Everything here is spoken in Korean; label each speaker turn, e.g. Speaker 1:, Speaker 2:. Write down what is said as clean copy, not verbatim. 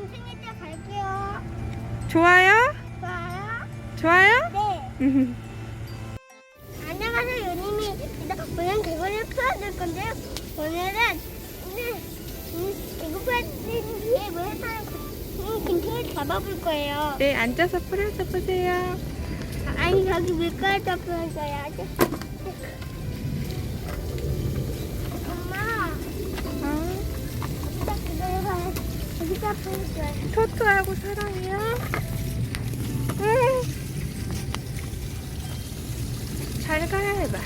Speaker 1: 생일 때 갈게요.
Speaker 2: 좋아요?
Speaker 1: 좋아요?
Speaker 2: 좋아요?
Speaker 1: 네. 안녕하세요, 유님입니다. 오늘 개구리를 풀어줄 건데요. 오늘은 이거 풀어준 뒤에 뭐 해서 김치를 잡아볼 거예요.
Speaker 2: 네, 앉아서 풀어서 보세요.
Speaker 1: 아니, 저기 밀가루도 풀어줘야지. 엄마,
Speaker 2: 어,
Speaker 1: 여기다 기다려봐요. 여기다 풀어줘요.
Speaker 2: 토토하고 사랑해요. 잘 가야 해봐.